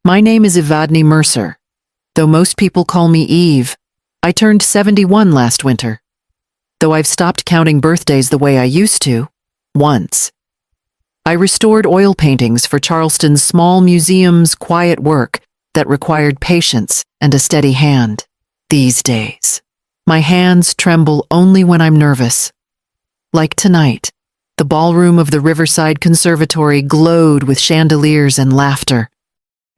My name is Eve Mercer. Though most people call me Eve, I turned 71 last winter. Though I've stopped counting birthdays the way I used to, once. I restored oil paintings for Charleston's small museum's quiet work that required patience and a steady hand. These days, my hands tremble only when I'm nervous. Like tonight, the ballroom of the Riverside Conservatory glowed with chandeliers and laughter.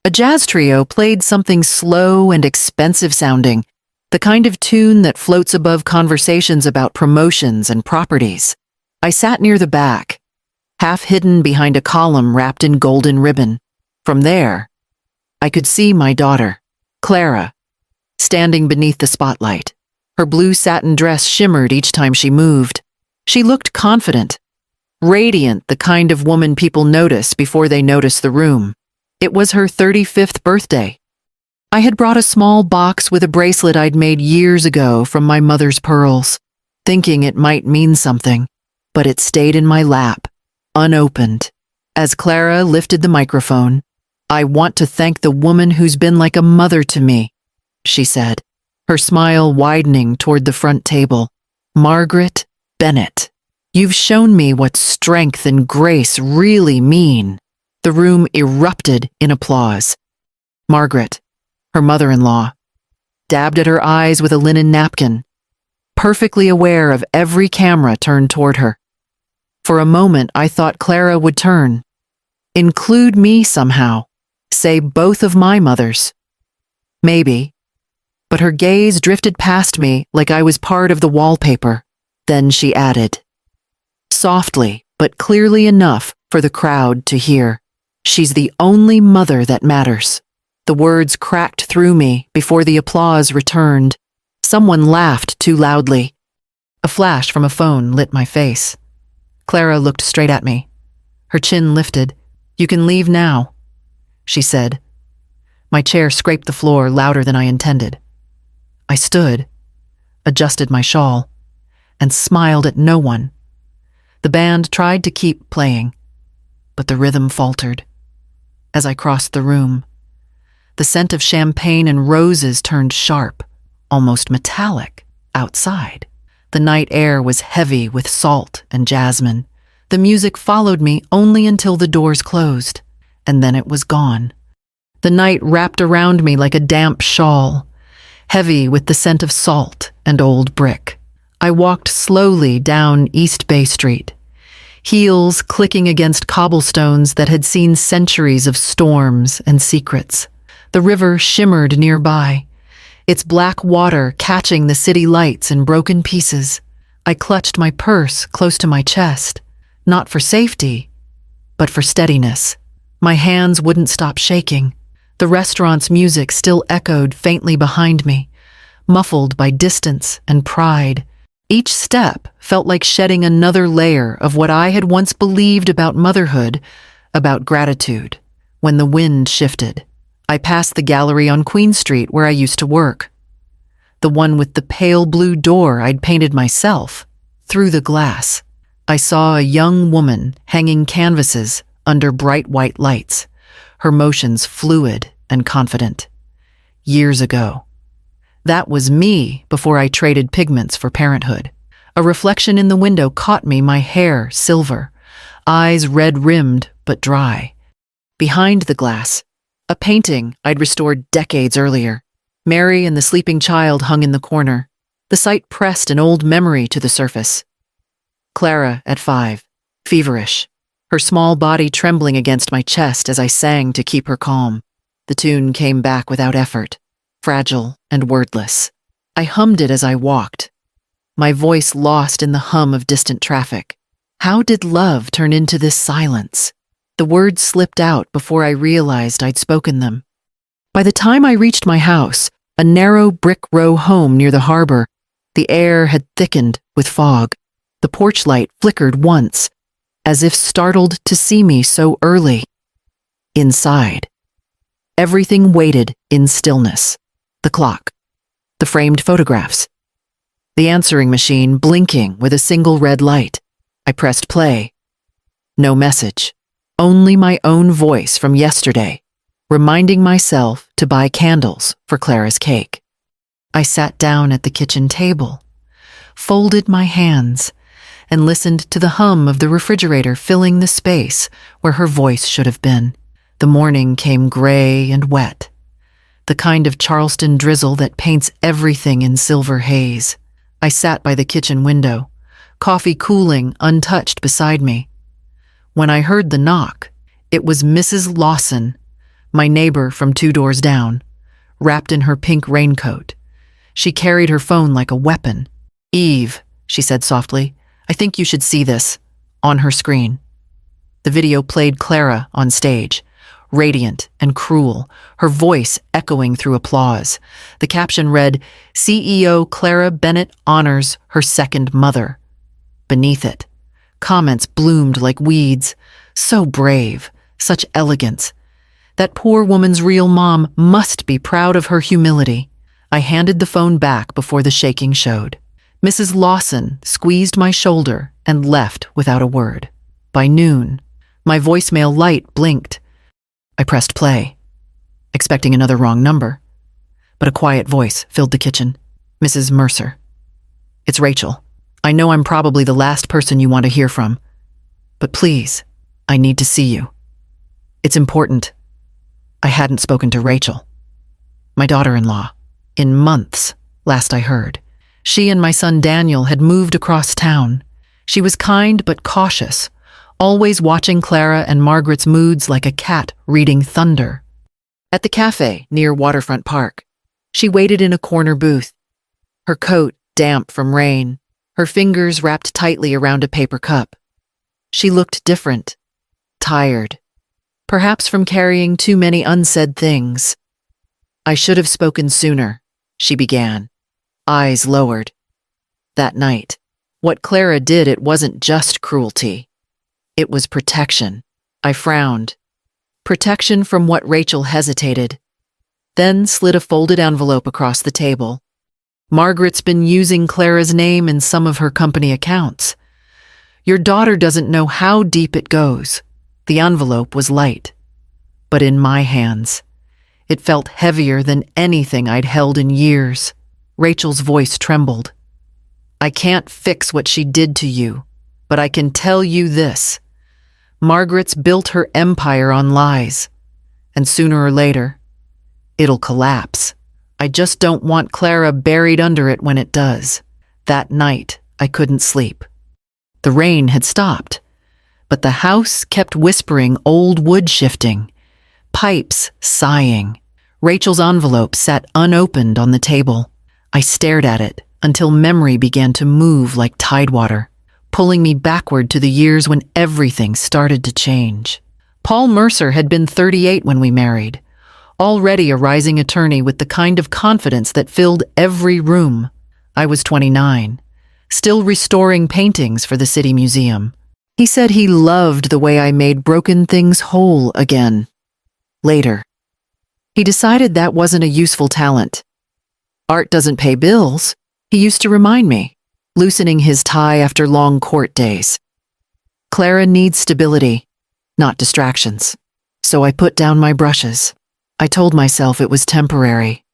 A jazz trio played something slow and expensive sounding, the kind of tune that floats above conversations about promotions and properties. I sat near the back, half hidden behind a column wrapped in golden ribbon. From there, I could see my daughter, Clara, standing beneath the spotlight. Her blue satin dress shimmered each time she moved. She looked confident, radiant, the kind of woman people notice before they notice the room. It was her 35th birthday. I had brought a small box with a bracelet I'd made years ago from my mother's pearls, thinking it might mean something, but it stayed in my lap, unopened. As Clara lifted the microphone, "I want to thank the woman who's been like a mother to me," she said, her smile widening toward the front table. "Margaret Bennett, you've shown me what strength and grace really mean." The room erupted in applause. Margaret, her mother-in-law, dabbed at her eyes with a linen napkin, perfectly aware of every camera turned toward her. For a moment, I thought Clara would turn, include me somehow, say both of my mothers. Maybe, but her gaze drifted past me like I was part of the wallpaper. Then she added, softly but clearly enough for the crowd to hear, "She's the only mother that matters." The words cracked through me before the applause returned. Someone laughed too loudly. A flash from a phone lit my face. Clara looked straight at me. Her chin lifted. "You can leave now," she said. My chair scraped the floor louder than I intended. I stood, adjusted my shawl, and smiled at no one. The band tried to keep playing, but the rhythm faltered. As I crossed the room, the scent of champagne and roses turned sharp, almost metallic, outside. The night air was heavy with salt and jasmine. The music followed me only until the doors closed, and then it was gone. The night wrapped around me like a damp shawl, heavy with the scent of salt and old brick. I walked slowly down East Bay Street, heels clicking against cobblestones that had seen centuries of storms and secrets. The river shimmered nearby, its black water catching the city lights in broken pieces. I clutched my purse close to my chest, not for safety, but for steadiness. My hands wouldn't stop shaking. The restaurant's music still echoed faintly behind me, muffled by distance and pride. Each step felt like shedding another layer of what I had once believed about motherhood, about gratitude. When the wind shifted, I passed the gallery on Queen Street where I used to work, the one with the pale blue door I'd painted myself. Through the glass, I saw a young woman hanging canvases under bright white lights, her motions fluid and confident. Years ago. That was me before I traded pigments for parenthood. A reflection in the window caught me, my hair silver, eyes red-rimmed but dry. Behind the glass, a painting I'd restored decades earlier. Mary and the sleeping child hung in the corner. The sight pressed an old memory to the surface. Clara at 5, feverish, her small body trembling against my chest as I sang to keep her calm. The tune came back without effort, fragile and wordless. I hummed it as I walked, my voice lost in the hum of distant traffic. How did love turn into this silence? The words slipped out before I realized I'd spoken them. By the time I reached my house, a narrow brick row home near the harbor, the air had thickened with fog. The porch light flickered once, as if startled to see me so early. Inside, everything waited in stillness. The clock, the framed photographs, the answering machine blinking with a single red light. I pressed play. No message, only my own voice from yesterday, reminding myself to buy candles for Clara's cake. I sat down at the kitchen table, folded my hands, and listened to the hum of the refrigerator filling the space where her voice should have been. The morning came gray and wet, the kind of Charleston drizzle that paints everything in silver haze. I sat by the kitchen window, coffee cooling untouched beside me. When I heard the knock, it was Mrs. Lawson, my neighbor from 2 doors down, wrapped in her pink raincoat. She carried her phone like a weapon. "Eve," she said softly, "I think you should see this." On her screen, the video played Clara on stage, radiant and cruel, her voice echoing through applause. The caption read, "CEO Clara Bennett honors her second mother." Beneath it, comments bloomed like weeds. "So brave, such elegance. That poor woman's real mom must be proud of her humility." I handed the phone back before the shaking showed. Mrs. Lawson squeezed my shoulder and left without a word. By noon, my voicemail light blinked. I pressed play, expecting another wrong number, but a quiet voice filled the kitchen. "Mrs. Mercer. It's Rachel. I know I'm probably the last person you want to hear from, but please, I need to see you. It's important." I hadn't spoken to Rachel, my daughter-in-law, in months, last I heard. She and my son Daniel had moved across town. She was kind but cautious, always watching Clara and Margaret's moods like a cat reading thunder. At the cafe near Waterfront Park, she waited in a corner booth, her coat damp from rain, her fingers wrapped tightly around a paper cup. She looked different, tired, perhaps from carrying too many unsaid things. "I should have spoken sooner," she began, eyes lowered. That night, what Clara did, it wasn't just cruelty. It was protection. I frowned. Protection from what Rachel hesitated, then slid a folded envelope across the table. "Margaret's been using Clara's name in some of her company accounts. Your daughter doesn't know how deep it goes." The envelope was light, but in my hands, it felt heavier than anything I'd held in years. Rachel's voice trembled. "I can't fix what she did to you, but I can tell you this. Margaret's built her empire on lies, and sooner or later, it'll collapse. I just don't want Clara buried under it when it does." That night, I couldn't sleep. The rain had stopped, but the house kept whispering old wood shifting, pipes sighing. Rachel's envelope sat unopened on the table. I stared at it until memory began to move like tidewater, pulling me backward to the years when everything started to change. Paul Mercer had been 38 when we married, already a rising attorney with the kind of confidence that filled every room. I was 29, still restoring paintings for the City Museum. He said he loved the way I made broken things whole again. Later, he decided that wasn't a useful talent. "Art doesn't pay bills," he used to remind me, loosening his tie after long court days. "Clara needs stability, not distractions." So I put down my brushes. I told myself it was temporary,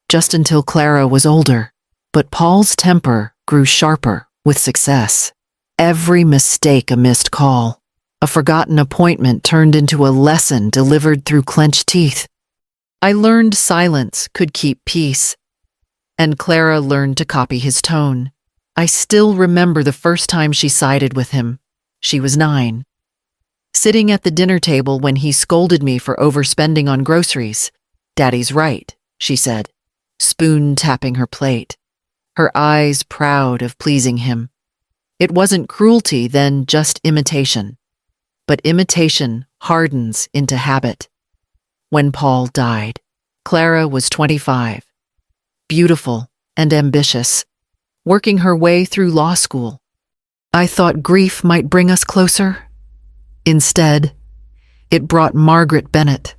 just until Clara was older. But Paul's temper grew sharper with success. Every mistake a missed call, a forgotten appointment turned into a lesson delivered through clenched teeth. I learned silence could keep peace, and Clara learned to copy his tone. I still remember the first time she sided with him. She was 9. Sitting at the dinner table when he scolded me for overspending on groceries. "Daddy's right," she said, spoon tapping her plate, her eyes proud of pleasing him. It wasn't cruelty then, just imitation. But imitation hardens into habit. When Paul died, Clara was 25, beautiful and ambitious, working her way through law school. I thought grief might bring us closer. Instead, it brought Margaret Bennett,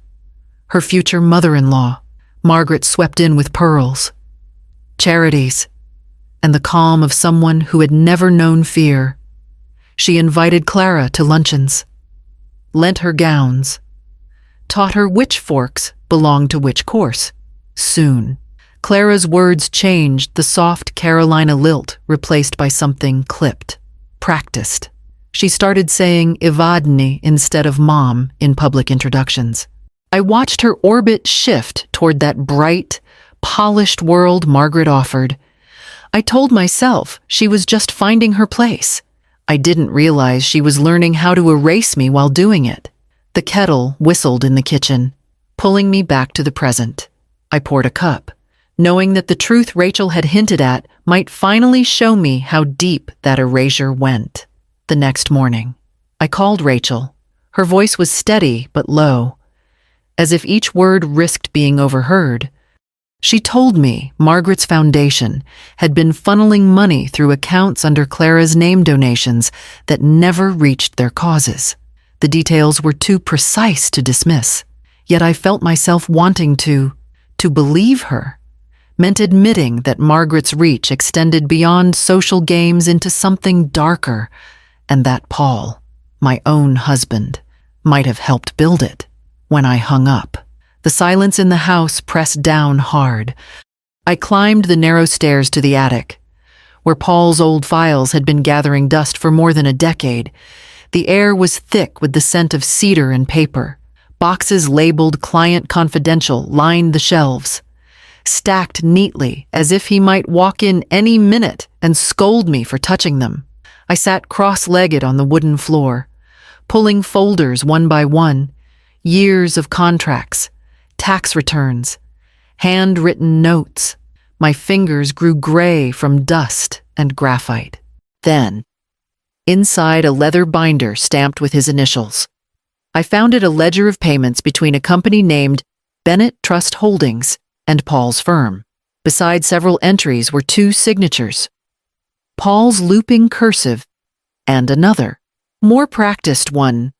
her future mother-in-law. Margaret swept in with pearls, charities, and the calm of someone who had never known fear. She invited Clara to luncheons, lent her gowns, taught her which forks belonged to which course. Soon, Clara's words changed, the soft Carolina lilt replaced by something clipped, practiced. She started saying Evadne instead of mom in public introductions. I watched her orbit shift toward that bright, polished world Margaret offered. I told myself she was just finding her place. I didn't realize she was learning how to erase me while doing it. The kettle whistled in the kitchen, pulling me back to the present. I poured a cup, knowing that the truth Rachel had hinted at might finally show me how deep that erasure went. The next morning, I called Rachel. Her voice was steady but low, as if each word risked being overheard. She told me Margaret's foundation had been funneling money through accounts under Clara's name donations that never reached their causes. The details were too precise to dismiss, yet I felt myself wanting to believe her meant admitting that Margaret's reach extended beyond social games into something darker, and that Paul, my own husband, might have helped build it. When I hung up, the silence in the house pressed down hard. I climbed the narrow stairs to the attic, where Paul's old files had been gathering dust for more than a decade. The air was thick with the scent of cedar and paper. Boxes labeled Client Confidential lined the shelves, stacked neatly as if he might walk in any minute and scold me for touching them. I sat cross-legged on the wooden floor, pulling folders one by one, years of contracts, tax returns, handwritten notes. My fingers grew gray from dust and graphite. Then, inside a leather binder stamped with his initials, I found it a ledger of payments between a company named Bennett Trust Holdings and Paul's firm. Beside several entries were two signatures, Paul's looping cursive and another, more practiced one,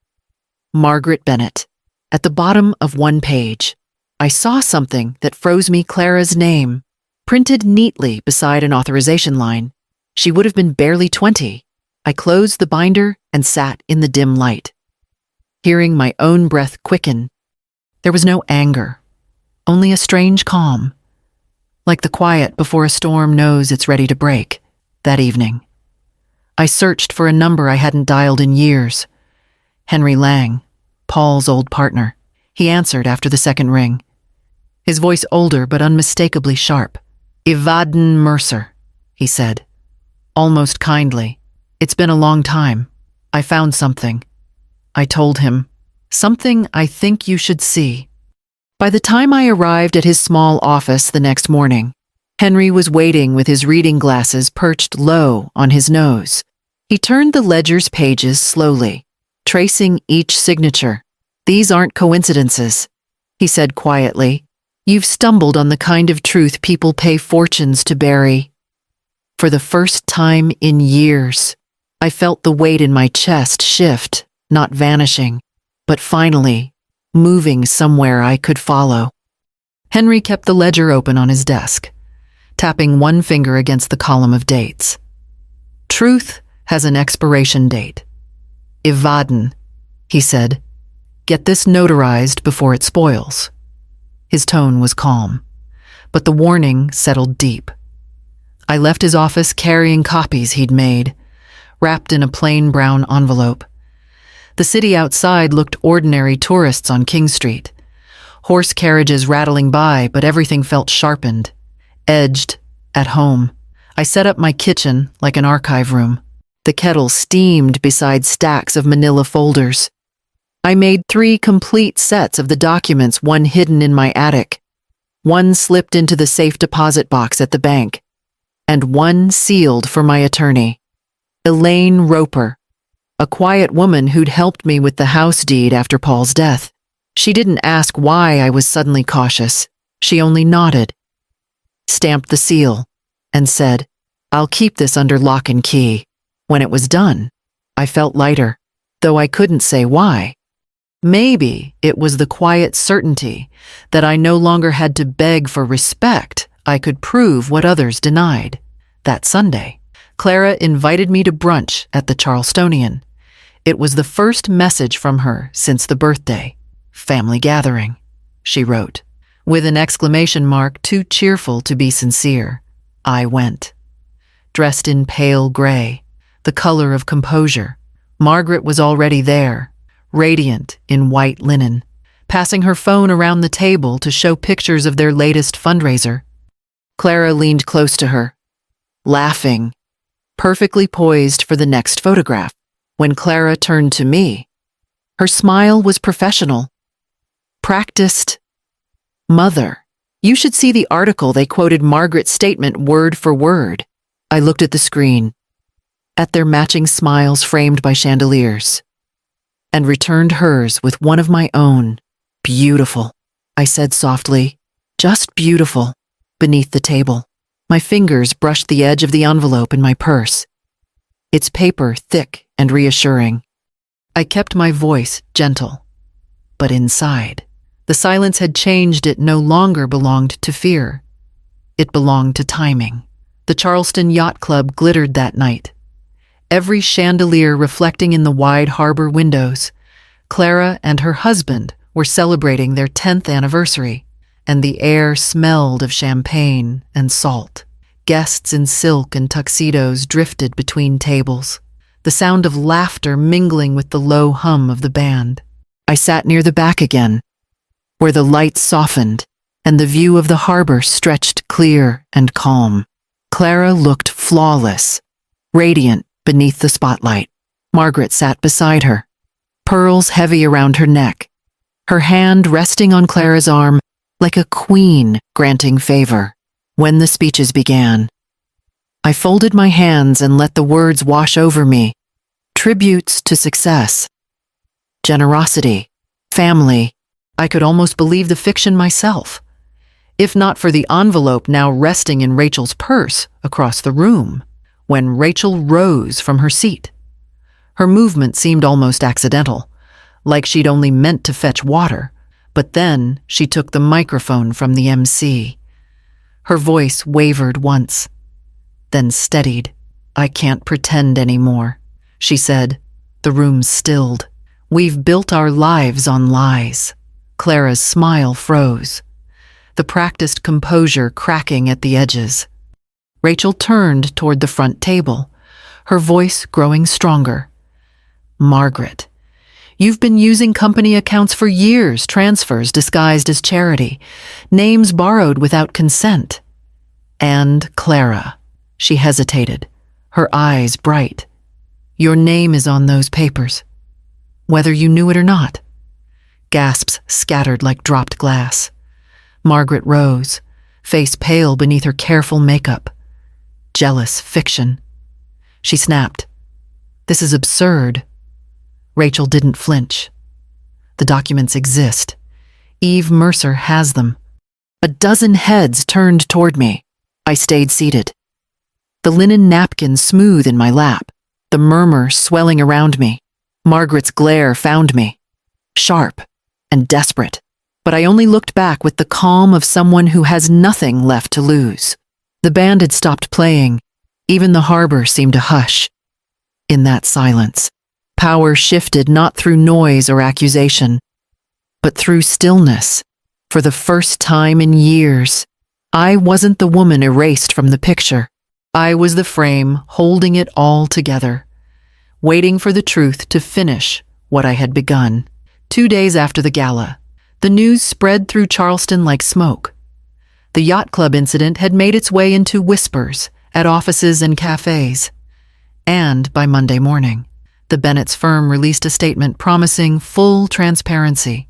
Margaret Bennett. At the bottom of one page, I saw something that froze me. Clara's name, printed neatly beside an authorization line. She would have been barely 20. I closed the binder and sat in the dim light, hearing my own breath quicken. There was no anger, only a strange calm, like the quiet before a storm knows it's ready to break. That evening, I searched for a number I hadn't dialed in years. Henry Lang, Paul's old partner. He answered after the second ring, his voice older but unmistakably sharp. Evadne Mercer, he said, almost kindly. It's been a long time. I found something. I told him, something I think you should see. By the time I arrived at his small office the next morning, Henry was waiting with his reading glasses perched low on his nose. He turned the ledger's pages slowly, tracing each signature. These aren't coincidences, he said quietly. You've stumbled on the kind of truth people pay fortunes to bury. For the first time in years, I felt the weight in my chest shift, not vanishing, but finally moving somewhere I could follow. Henry kept the ledger open on his desk, tapping one finger against the column of dates. Truth has an expiration date. Evadne, he said. Get this notarized before it spoils. His tone was calm, but the warning settled deep. I left his office carrying copies he'd made, wrapped in a plain brown envelope. The city outside looked ordinary. Tourists on King Street, horse carriages rattling by, but everything felt sharpened, edged, at home. I set up my kitchen like an archive room. The kettle steamed beside stacks of manila folders. I made 3 complete sets of the documents, one hidden in my attic, one slipped into the safe deposit box at the bank, and one sealed for my attorney, Elaine Roper, a quiet woman who'd helped me with the house deed after Paul's death. She didn't ask why I was suddenly cautious. She only nodded, stamped the seal, and said, I'll keep this under lock and key. When it was done, I felt lighter, though I couldn't say why. Maybe it was the quiet certainty that I no longer had to beg for respect. I could prove what others denied. That Sunday, Clara invited me to brunch at the Charlestonian. It was the first message from her since the birthday. "Family gathering," she wrote, with an exclamation mark too cheerful to be sincere. I went. Dressed in pale gray, the color of composure, Margaret was already there, radiant in white linen, passing her phone around the table to show pictures of their latest fundraiser. Clara leaned close to her, laughing, perfectly poised for the next photograph. When Clara turned to me, her smile was professional, practiced. "Mother, you should see the article. They quoted Margaret's statement word for word." I looked at the screen, at their matching smiles framed by chandeliers, and returned hers with one of my own. "Beautiful," I said softly, "just beautiful," beneath the table. My fingers brushed the edge of the envelope in my purse, its paper thick and reassuring. I kept my voice gentle, but inside, the silence had changed. It no longer belonged to fear. It belonged to timing. The Charleston Yacht Club glittered that night, every chandelier reflecting in the wide harbor windows. Clara and her husband were celebrating their 10th anniversary, and the air smelled of champagne and salt. Guests in silk and tuxedos drifted between tables, the sound of laughter mingling with the low hum of the band. I sat near the back again, where the lights softened and the view of the harbor stretched clear and calm. Clara looked flawless, radiant beneath the spotlight. Margaret sat beside her, pearls heavy around her neck, her hand resting on Clara's arm like a queen granting favor. When the speeches began, I folded my hands and let the words wash over me. Tributes to success, generosity, family. I could almost believe the fiction myself, if not for the envelope now resting in Rachel's purse across the room. When Rachel rose from her seat, her movement seemed almost accidental, like she'd only meant to fetch water. But then she took the microphone from the MC. Her voice wavered once, then steadied. "I can't pretend anymore," she said. The room stilled. "We've built our lives on lies." Clara's smile froze, the practiced composure cracking at the edges. Rachel turned toward the front table, her voice growing stronger. "Margaret, you've been using company accounts for years, transfers disguised as charity, names borrowed without consent. And Clara," she hesitated, her eyes bright, "your name is on those papers, whether you knew it or not." Gasps scattered like dropped glass. Margaret rose, face pale beneath her careful makeup. "Jealous fiction." She snapped, "This is absurd." Rachel didn't flinch. "The documents exist. Eve Mercer has them." A dozen heads turned toward me. I stayed seated, the linen napkin smooth in my lap, the murmur swelling around me. Margaret's glare found me, sharp and desperate, but I only looked back with the calm of someone who has nothing left to lose. The band had stopped playing. Even the harbor seemed to hush. In that silence, power shifted not through noise or accusation, but through stillness. For the first time in years, I wasn't the woman erased from the picture. I was the frame holding it all together, waiting for the truth to finish what I had begun. 2 days after the gala, the news spread through Charleston like smoke. The yacht club incident had made its way into whispers at offices and cafes. And by Monday morning, the Bennett's firm released a statement promising full transparency.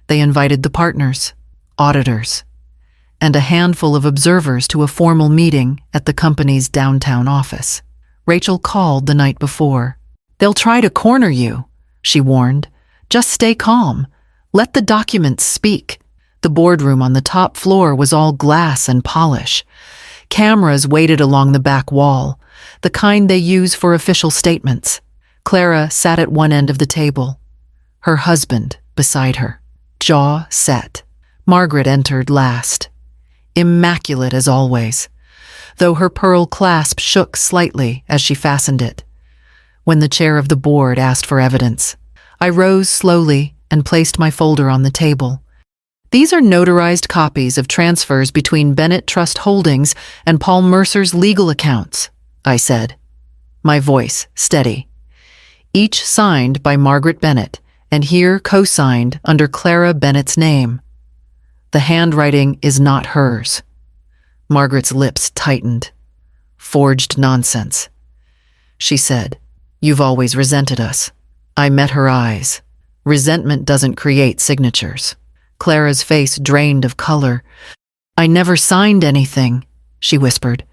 They invited the partners, auditors, and a handful of observers to a formal meeting at the company's downtown office. Rachel called the night before. "They'll try to corner you," she warned. "Just stay calm. Let the documents speak." The boardroom on the top floor was all glass and polish. Cameras waited along the back wall, the kind they use for official statements. Clara sat at one end of the table, her husband beside her, jaw set. Margaret entered last, immaculate as always, though her pearl clasp shook slightly as she fastened it. When the chair of the board asked for evidence, I rose slowly and placed my folder on the table. These are notarized copies of transfers between Bennett Trust Holdings and Paul Mercer's legal accounts, I said, my voice steady. Each signed by Margaret Bennett, and here co-signed under Clara Bennett's name. The handwriting is not hers. Margaret's lips tightened. Forged nonsense. She said, "You've always resented us." I met her eyes. Resentment doesn't create signatures. Clara's face drained of color. "I never signed anything," she whispered.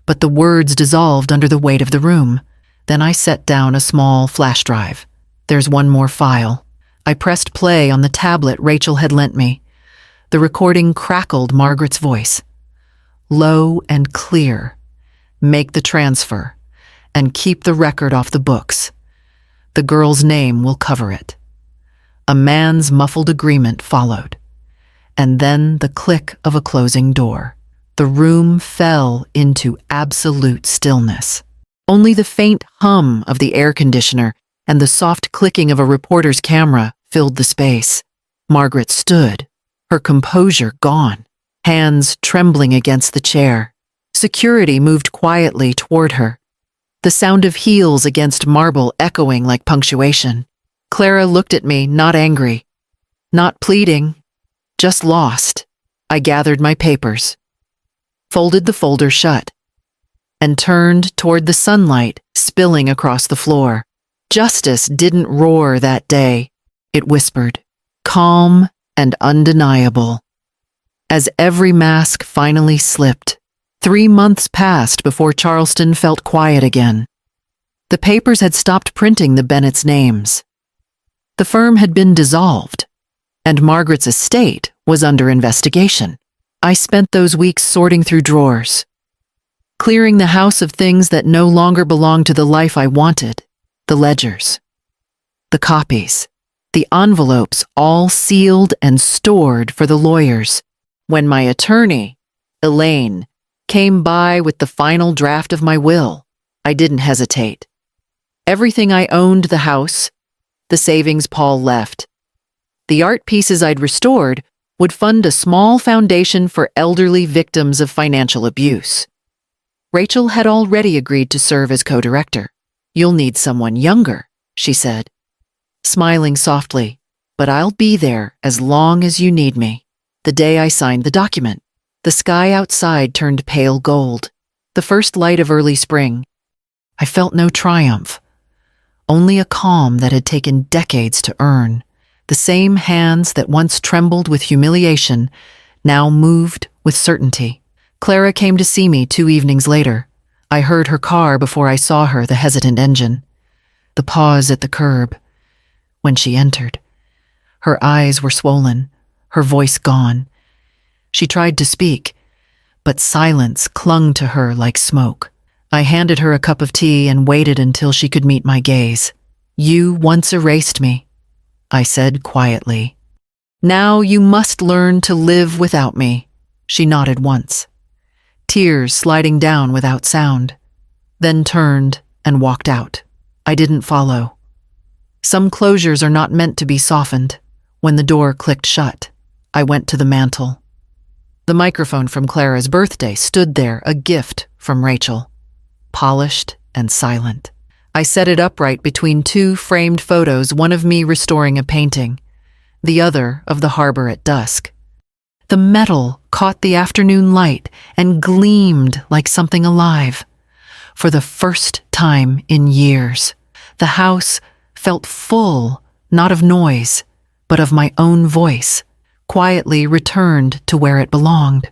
But the words dissolved under the weight of the room. Then I set down a small flash drive. "There's one more file." I pressed play on the tablet Rachel had lent me. The recording crackled Margaret's voice. Low and clear. "Make the transfer, and keep the record off the books. The girl's name will cover it." A man's muffled agreement followed, and then the click of a closing door. The room fell into absolute stillness. Only the faint hum of the air conditioner and the soft clicking of a reporter's camera filled the space. Margaret stood, her composure gone, hands trembling against the chair. Security moved quietly toward her, the sound of heels against marble echoing like punctuation. Clara looked at me, not angry, not pleading, just lost. I gathered my papers, folded the folder shut, and turned toward the sunlight spilling across the floor. Justice didn't roar that day. It whispered, calm and undeniable. As every mask finally slipped, 3 months passed before Charleston felt quiet again. The papers had stopped printing the Bennett's names. The firm had been dissolved, and Margaret's estate was under investigation. I spent those weeks sorting through drawers, clearing the house of things that no longer belonged to the life I wanted. The ledgers, the copies, the envelopes, all sealed and stored for the lawyers. When my attorney, Elaine, came by with the final draft of my will, I didn't hesitate. Everything I owned, the house, the savings Paul left, the art pieces I'd restored, would fund a small foundation for elderly victims of financial abuse. Rachel had already agreed to serve as co-director. "You'll need someone younger," she said, smiling softly, "but I'll be there as long as you need me." The day I signed the document, the sky outside turned pale gold, the first light of early spring. I felt no triumph, only a calm that had taken decades to earn. The same hands that once trembled with humiliation now moved with certainty. Clara came to see me 2 evenings later. I heard her car before I saw her, the hesitant engine, the pause at the curb. When she entered, her eyes were swollen, her voice gone. She tried to speak, but silence clung to her like smoke. I handed her a cup of tea and waited until she could meet my gaze. "You once erased me," I said quietly. "Now you must learn to live without me." She nodded once, tears sliding down without sound, then turned and walked out. I didn't follow. Some closures are not meant to be softened. When the door clicked shut, I went to the mantel. The microphone from Clara's birthday stood there, a gift from Rachel, polished and silent. I set it upright between 2 framed photos, one of me restoring a painting, the other of the harbor at dusk. The metal caught the afternoon light and gleamed like something alive. For the first time in years, the house felt full, not of noise, but of my own voice, quietly returned to where it belonged.